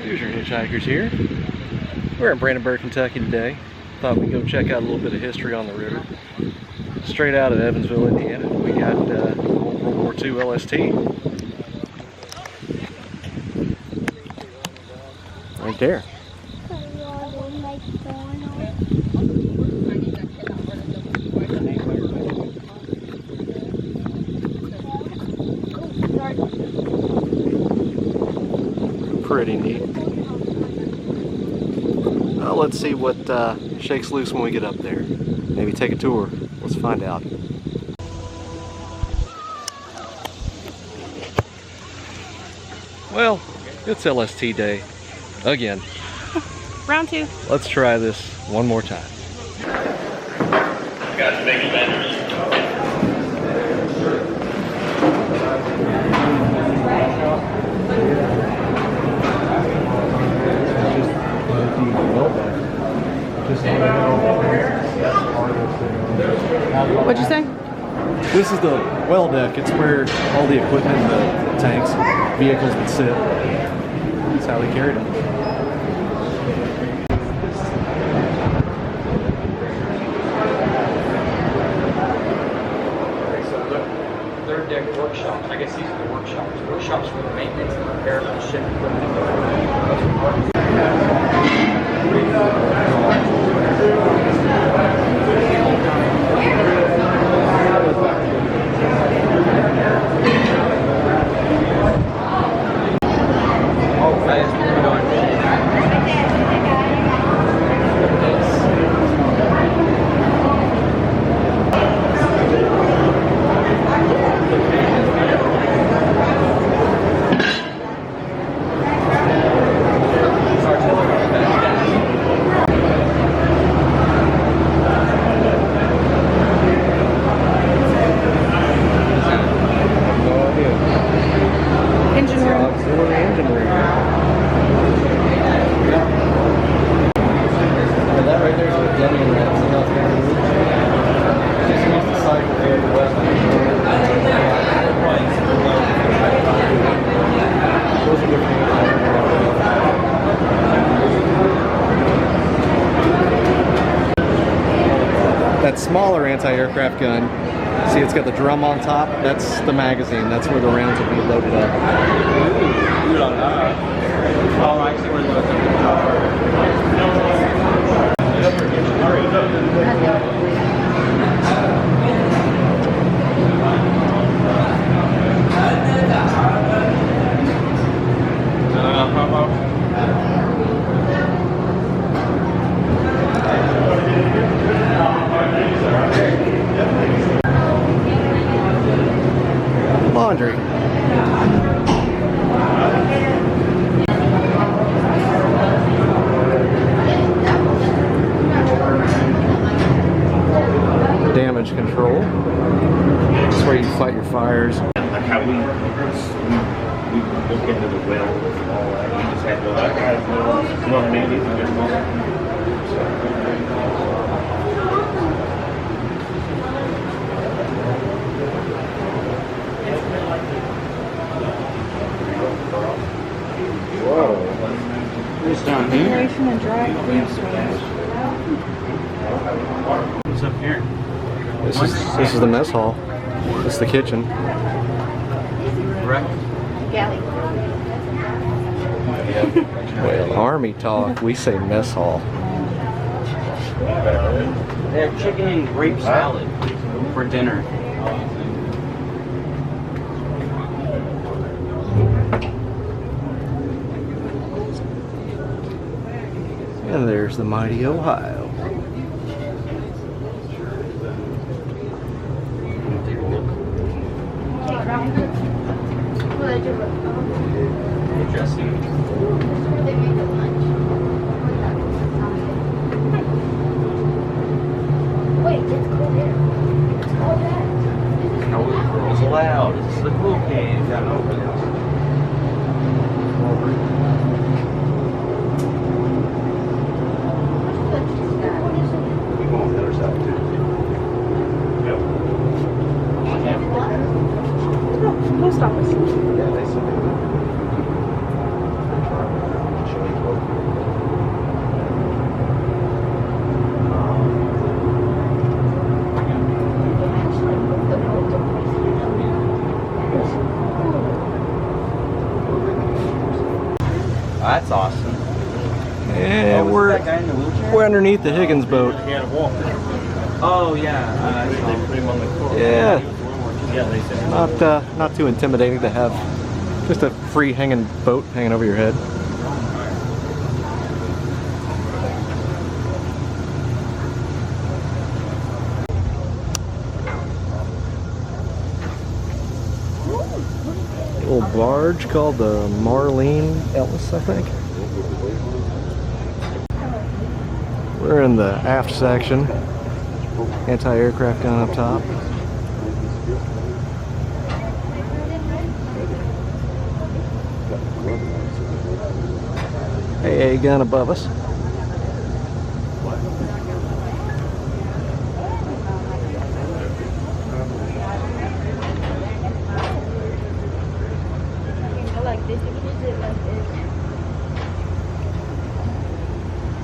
Hoosier Hitchhikers here. We're in Brandenburg, Kentucky today. Thought we'd go check out a little bit of history on the river. Straight out of Evansville, Indiana, we got old World War II LST. Right there. Pretty neat. Well, let's see what shakes loose when we get up there. Maybe take a tour. Let's find out. Well, it's LST day again. Round two. Let's try this one more time. Got to make it better. What'd you say? This is the well deck. It's where all the equipment, the tanks, vehicles would sit. That's how they carried them. So third deck workshops. I guess these are the workshops. Workshops for the maintenance and repair of the ship equipment. That smaller anti-aircraft gun, see it's got the drum on top, that's the magazine, that's where the rounds will be loaded up. Laundry. Damage control. This is where you fight your fires. Like how we look into the well and all that. We just had to go like, one minute and just What's down here? Operation and dry clean swings. What's up here? This is the mess hall. This is the kitchen. Correct. Galley. Well, Army talk, we say mess hall. They have chicken and grape salad for dinner. And there's the mighty Ohio. Interesting. Wait, it's cold air. It's cold air. No girls allowed. This is the cool cave. Got over this. we go on the other side too. Yep. Post office. Yeah, they said That's awesome. And That guy in the wheelchair? we're underneath the Higgins boat. He had a walker. Oh yeah. They put him on the court. Yeah, Yeah, they said. not too intimidating to have just a free hanging boat hanging over your head. Little barge called the Marlene Ellis, I think. We're in the aft section. Anti-aircraft gun up top. AA gun above us. Like this, you can use it like this.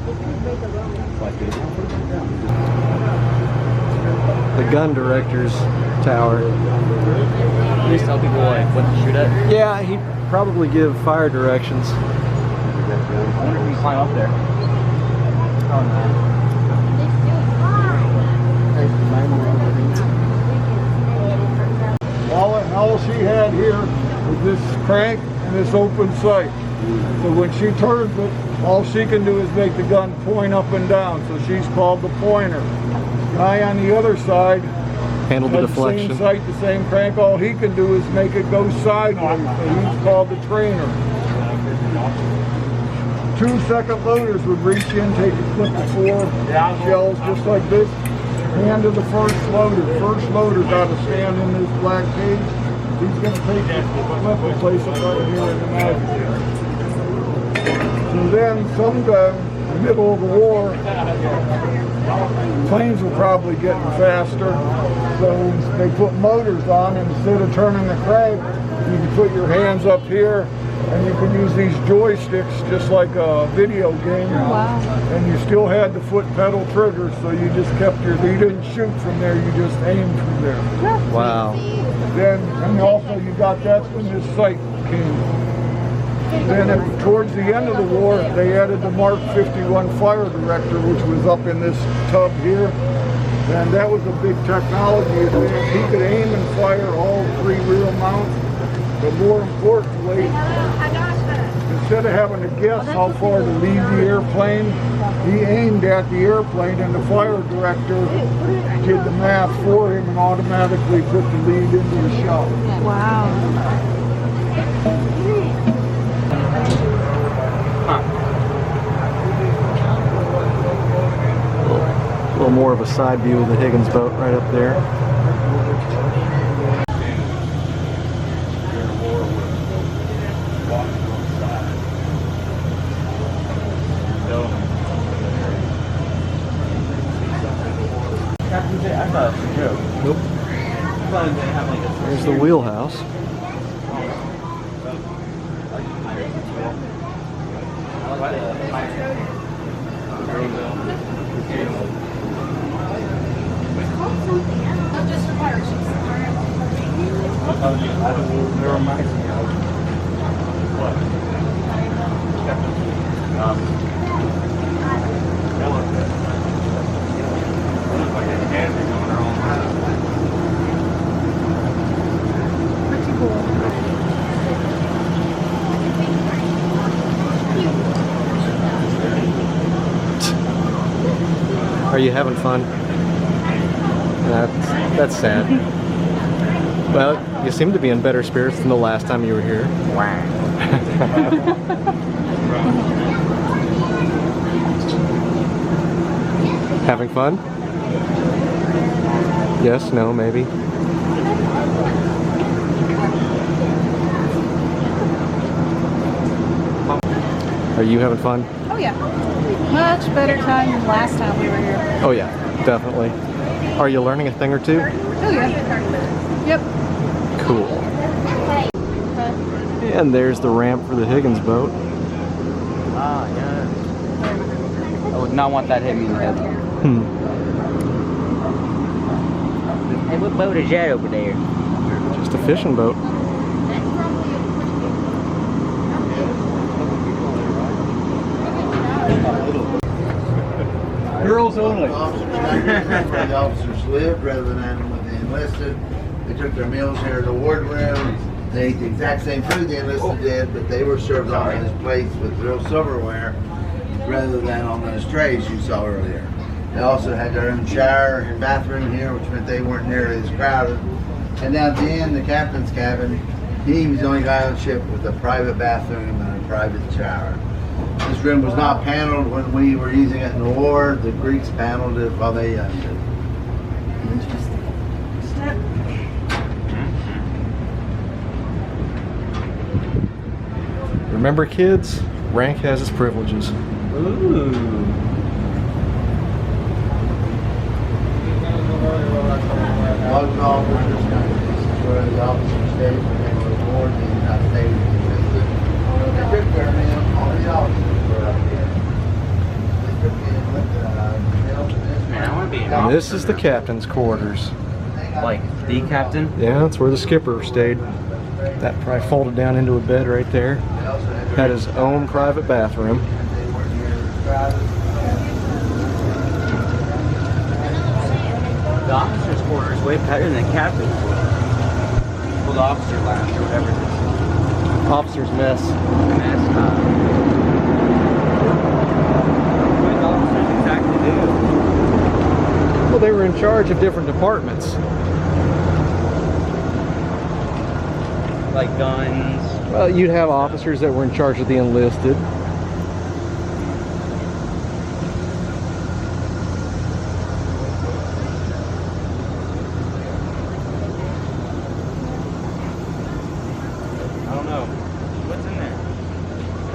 It could break a bone. The gun director's tower. Please tell people like what to shoot at. Yeah, he'd probably give fire directions. I wonder if we can climb up there. Oh no. All she had here was this crank and this open sight. So when she turns it, all she can do is make the gun point up and down. So she's called the pointer. Guy on the other side Handle the has the deflection. same sight, the same crank. All he can do is make it go sideways. So he's called the trainer. 2-second loaders would reach in, take a clip of 4 shells just like this. Hand to the first loader. First loader got to stand in this black cage. He's going to take this clip and place it right here in the magazine. So then sometime in the middle of the war, planes were probably getting faster. So they put motors on, and instead of turning the crank, you can put your hands up here and you can use these joysticks just like a video game. Wow. And you still had the foot pedal trigger, so you just kept you didn't shoot from there, you just aimed from there. Wow. Then, and also you got that's when this sight came. Then towards the end of the war, they added the Mark 51 fire director, which was up in this tub here. And that was a big technology advance. He could aim and fire all 3 rear mounts. But more importantly, instead of having to guess how far to leave the airplane, he aimed at the airplane and the fire director did the math for him and automatically put the lead into the shot. Wow. A little more of a side view of the Higgins boat right up there. I thought it was a joke. Nope. I thought they have like a There's the wheelhouse. Are you having fun? That's sad. Well, you seem to be in better spirits than the last time you were here. Having fun? Yes, no, maybe. Are you having fun? Oh yeah. Much better time than last time we were here. Oh yeah, definitely. Are you learning a thing or two? Oh yeah. Yep. Cool. And there's the ramp for the Higgins boat. Ah, yeah. I would not want that hitting me in the head. Hey, what boat is that over there? Just a fishing boat. meals only. That's where the officers lived rather than with the enlisted. They took their meals here in the ward room. They ate the exact same food the enlisted did, but they were served on those plates with real silverware rather than on those trays you saw earlier. They also had their own shower and bathroom here, which meant they weren't nearly as crowded. And down at the end, the captain's cabin, he was the only guy on the ship with a private bathroom and a private shower. This room was not paneled when we were using it in the war. The Greeks paneled it while they used it. Remember, kids, rank has its privileges. Ooh. Those officers, this is where the officers stayed when they were aboard the United States. They took their meal, all the officers were up here. They took in with the meals in this Man, I want to be an And this is officer. the captain's quarters. Like the captain. Yeah, that's where the skipper stayed. That probably folded down into a bed right there. Had his own private bathroom. They weren't nearly as crowded. The officer's quarters is way better than the captain's quarters. Well, the officer lounge or whatever it is. Officer's mess. Mess. What did the officers exactly do? Well, they were in charge of different departments. Like guns. Well, you'd have officers that were in charge of the enlisted. I don't know. What's in there?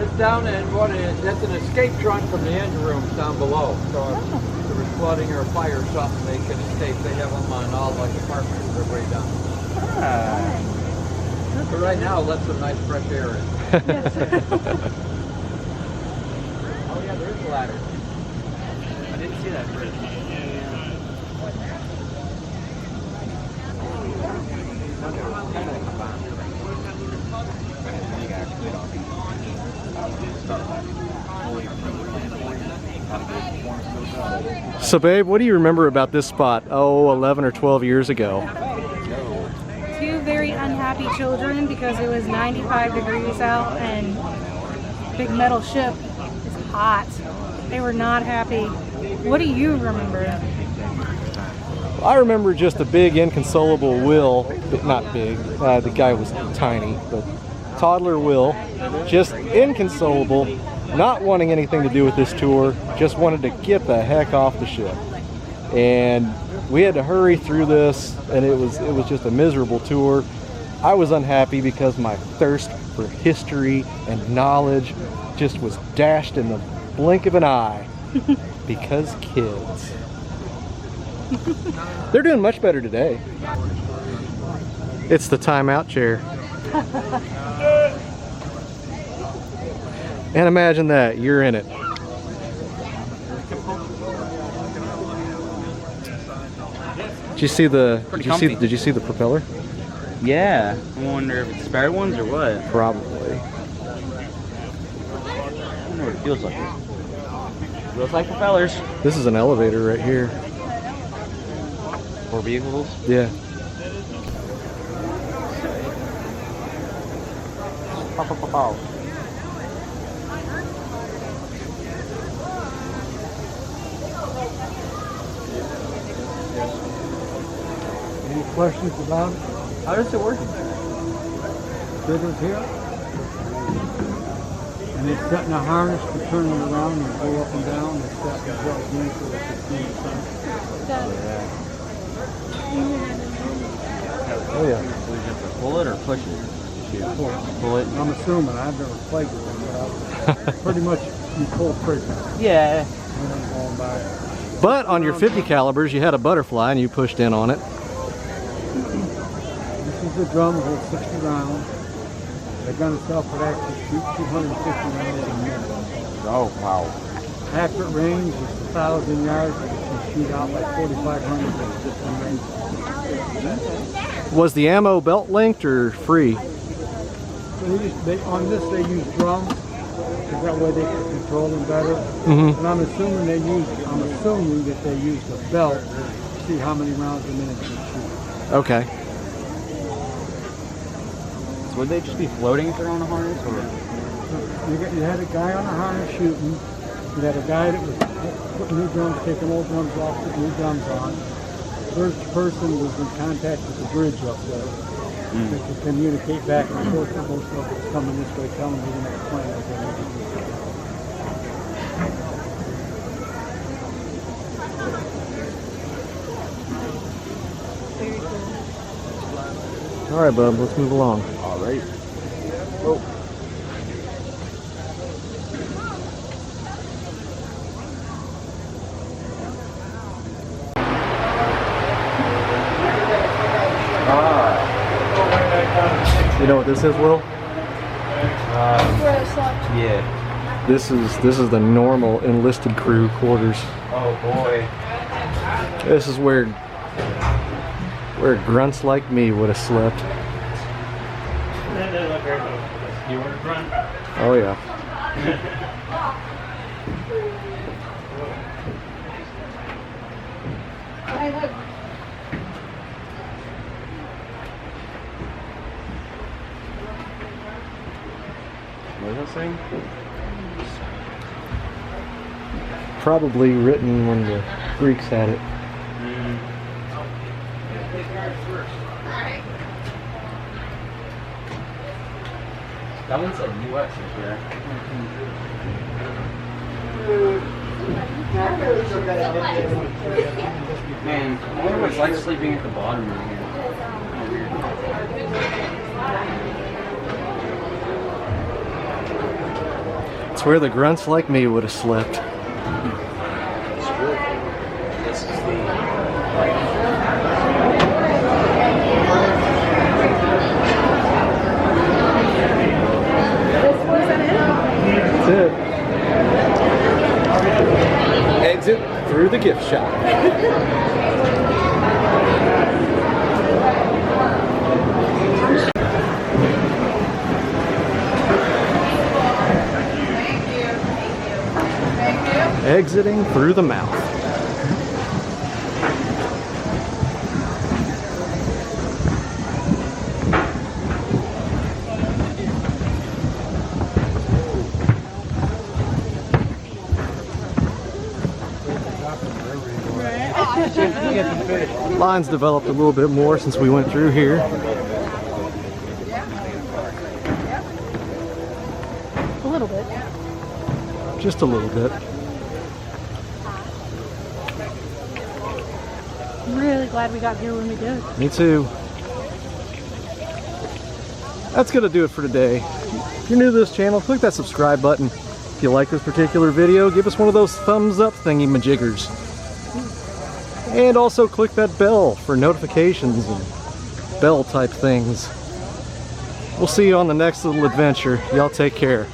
It's down in what is, that's an escape trunk from the engine rooms down below. So if there was flooding or a fire or something, they can escape. They have them on all like apartments, they're way down. But right now, let some nice fresh air in. Oh yeah, there is a ladder. I didn't see that bridge. So, babe, what do you remember about this spot, 11 or 12 years ago? Two very unhappy children because it was 95 degrees out and big metal ship is hot. They were not happy. What do you remember? I remember just a big, inconsolable Will, but not big, the guy was tiny, but toddler Will, just inconsolable, not wanting anything to do with this tour, just wanted to get the heck off the ship. And we had to hurry through this, and it was just a miserable tour. I was unhappy because my thirst for history and knowledge just was dashed in the blink of an eye because kids. They're doing much better today. It's the timeout chair. And imagine that, you're in it. Did you see the propeller? Yeah. I wonder if it's spare ones or what. Probably. I wonder what it feels like. Feels like propellers. This is an elevator right here. For vehicles. Yeah. Pow, pow, pow, pow. Any questions about it? How does it work? Triggers here. And it's setting a harness to turn it around and go up and down. It's got the belt in so it's 15 Oh yeah. Pull it or push it? Pull it. I'm assuming, I've never played with them, but pretty much you pull trigger. Yeah. And then going back. But on your 50 calibers, you had a butterfly and you pushed in on it. This is the drum, holds 60 rounds. The gun itself would actually shoot 250 rounds a minute. Oh, wow. Accurate range is 1,000 yards, but it can shoot out like 4,500 at different ranges. Was the ammo belt linked or free? So on this they use drums to go That way they can control them better. Mm-hmm. And I'm assuming that they use the belt to see how many rounds a minute they shoot. Okay. So would they just be floating if they're on a harness, or? You had a guy on a harness shooting. You had a guy that was putting new drums, taking old drums off, putting new drums on. First person was in contact with the bridge up there. They could communicate back and forth with most of us coming this way, telling me the next plane was going to be. Very cool. All right, bub, let's move along. All right. Oh. You know what this is, Will? Yeah. This is the normal enlisted crew quarters. Oh boy. This is where grunts like me would have slept. You want to run? Oh yeah. What is that saying? Probably written when the Greeks had it. That one said US right there. Man, I wonder what it's like sleeping at the bottom right here. It's where the grunts like me would have slept. This is the That's it. Exit through the gift shop. Exiting through the mouth. Line's developed a little bit more since we went through here. A little bit. Just a little bit. I'm really glad we got here when we did. Me too. That's gonna do it for today. If you're new to this channel, click that subscribe button. If you like this particular video, give us one of those thumbs up thingy majiggers. And also click that bell for notifications and bell type things. We'll see you on the next little adventure. Y'all take care.